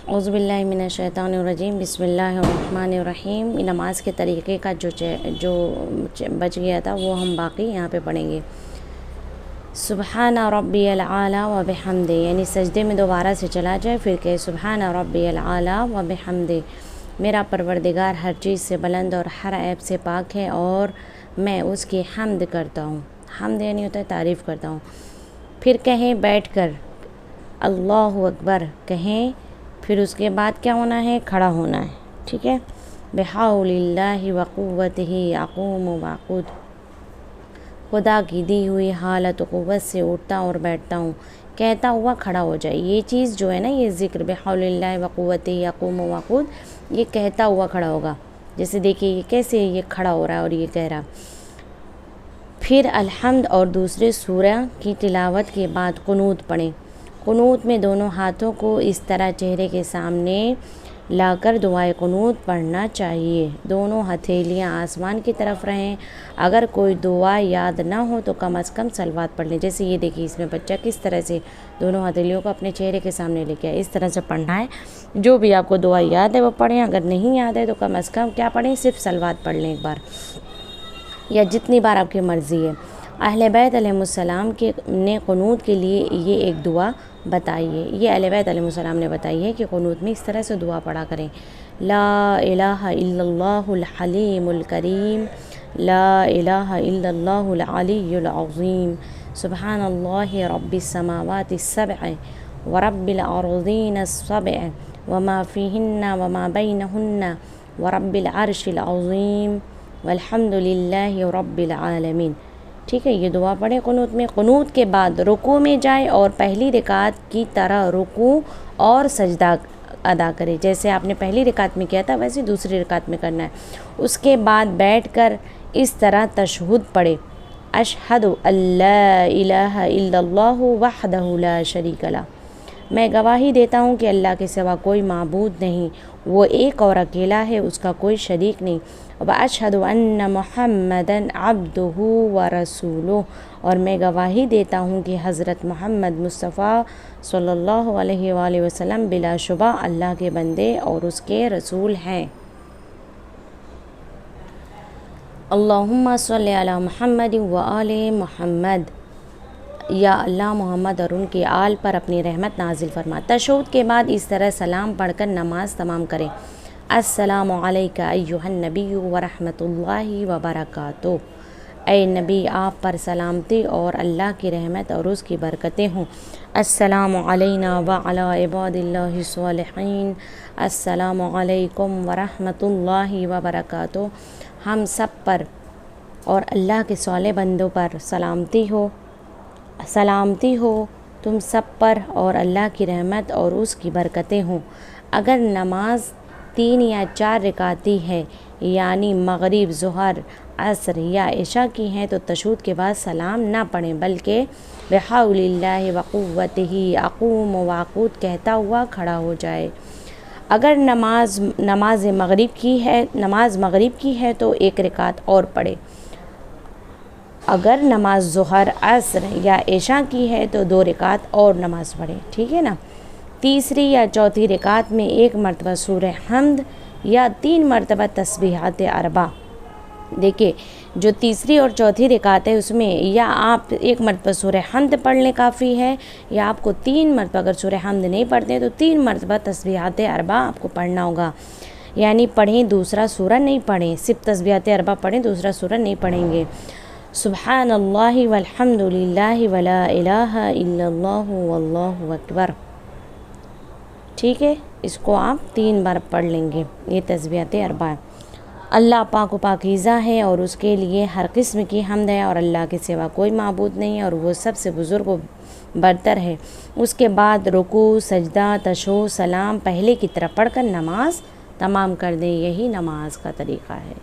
اعوذ باللہ من الشیطان الرجیم، بسم اللہ الرحمن الرحیم۔ نماز کے طریقے کا جو بچ گیا تھا وہ ہم باقی یہاں پہ پڑھیں گے۔ سبحان ربی العلیٰ و بحمدہ، یعنی سجدے میں دوبارہ سے چلا جائے، پھر کہ سبحان ربی العلیٰ و بحمدہ، میرا پروردگار ہر چیز سے بلند اور ہر عیب سے پاک ہے اور میں اس کی حمد کرتا ہوں۔ حمد یعنی ہوتا ہے تعریف کرتا ہوں۔ پھر کہیں بیٹھ کر اللہ اکبر کہیں، پھر اس کے بعد کیا ہونا ہے؟ کھڑا ہونا ہے، ٹھیک ہے۔ بحول اللہ و قوتہ اقوم واقعد، خدا کی دی ہوئی حالت و قوت سے اٹھتا اور بیٹھتا ہوں، کہتا ہوا کھڑا ہو جائے۔ یہ چیز جو ہے نا، یہ ذکر بحول اللہ و قوتہ اقوم واقعد، یہ کہتا ہوا کھڑا ہوگا۔ جیسے دیکھیے یہ کیسے یہ کھڑا ہو رہا ہے اور یہ کہہ رہا۔ پھر الحمد اور دوسرے سورہ کی تلاوت کے بعد قنوت پڑھیں۔ قنوت میں دونوں ہاتھوں کو اس طرح چہرے کے سامنے لا کر دعائے قنوت پڑھنا چاہیے۔ دونوں ہتھیلیاں آسمان کی طرف رہیں۔ اگر کوئی دعا یاد نہ ہو تو کم از کم صلوات پڑھ لیں۔ جیسے یہ دیکھیے اس میں بچہ کس طرح سے دونوں ہتھیلیوں کو اپنے چہرے کے سامنے لے کے آئے، اس طرح سے پڑھنا ہے۔ جو بھی آپ کو دعا یاد ہے وہ پڑھیں، اگر نہیں یاد ہے تو کم از کم کیا پڑھیں؟ صرف صلوات پڑھ لیں ایک بار، یا جتنی بار آپ کی مرضی ہے۔ اہل بیت علیہ السلام نے قنوت کے لیے یہ ایک دعا بتائی ہے، یہ اہل بیت علیہ السلام نے بتائی ہے کہ قنوت میں اس طرح سے دعا پڑھا کریں۔ لا الہ الا اللہ الحلیم الکریم، لا الہ الا اللہ العلی العظیم، سبحان اللہ رب السماوات السبع ورب الارضین السبع وما فیہن وما بینہن ورب العرش العظیم والحمد للہ رب العالمین۔ ٹھیک ہے، یہ دعا پڑھیں قنوت میں۔ قنوت کے بعد رکوع میں جائے اور پہلی رکعت کی طرح رکوع اور سجدہ ادا کرے۔ جیسے آپ نے پہلی رکعت میں کیا تھا ویسے دوسری رکعت میں کرنا ہے۔ اس کے بعد بیٹھ کر اس طرح تشہد پڑھے، اشہد ان لا الہ الا اللہ وحدہ لا شریک لہ، میں گواہی دیتا ہوں کہ اللہ کے سوا کوئی معبود نہیں، وہ ایک اور اکیلا ہے، اس کا کوئی شریک نہیں۔ وَأَشْهَدُ أَنَّ مُحَمَّدًا عَبْدُهُ وَرَسُولُهُ، اور میں گواہی دیتا ہوں کہ حضرت محمد مصطفیٰ صلی اللہ علیہ وآلہ وسلم بلا شبہ اللہ کے بندے اور اس کے رسول ہیں۔ اللہم صلی علی محمد وآل محمد، یا اللہ محمد اور ان کے آل پر اپنی رحمت نازل فرما۔ تشہد کے بعد اس طرح سلام پڑھ کر نماز تمام کریں۔ السلام علیکہ ایہا النبی ورحمۃ اللہ وبرکاتہ، اے نبی آپ پر سلامتی اور اللہ کی رحمت اور اس کی برکتیں ہوں۔ السلام علینا وعلی عباد اللہ الصالحین، السلام علیکم ورحمۃ اللہ وبرکاتہ، ہم سب پر اور اللہ کے صالح بندوں پر سلامتی ہو تم سب پر اور اللہ کی رحمت اور اس کی برکتیں ہوں۔ اگر نماز 3 یا 4 رکعتی ہے، یعنی مغرب، ظہر، عصر یا عشاء کی ہیں، تو تشہد کے بعد سلام نہ پڑھیں بلکہ بحول اللہ وقوتہ اقوم واقعد کہتا ہوا کھڑا ہو جائے۔ اگر نماز مغرب کی ہے تو 1 رکعت اور پڑھے۔ اگر نماز ظہر، عصر یا عشاء کی ہے تو 2 رکعت اور نماز پڑھے، ٹھیک ہے نا۔ تیسری یا چوتھی رکعت میں 1 مرتبہ سورہ حمد یا 3 مرتبہ تسبیحات 4۔ دیکھیں جو تیسری اور چوتھی رکعت ہے اس میں یا آپ 1 مرتبہ سورہ حمد پڑھ لیں کافی ہے، یا آپ کو 3 مرتبہ، اگر سورہ حمد نہیں پڑھتے تو 3 مرتبہ تسبیحات 4 آپ کو پڑھنا ہوگا۔ یعنی پڑھیں، دوسرا سورہ نہیں پڑھیں، صرف تسبیحات 4 پڑھیں، دوسرا سورہ نہیں پڑھیں گے۔ سبحان اللہ والحمد للہ ولا الہ الا اللہ واللہ اکبر، ٹھیک ہے، اس کو آپ 3 بار پڑھ لیں گے۔ یہ تسبیحات 4 اللہ پاک و پاکیزہ ہے اور اس کے لیے ہر قسم کی حمد ہے، اور اللہ کے سوا کوئی معبود نہیں ہے اور وہ سب سے بزرگ و برتر ہے۔ اس کے بعد رکوع، سجدہ، تشہد، سلام پہلے کی طرح پڑھ کر نماز تمام کر دیں، یہی نماز کا طریقہ ہے۔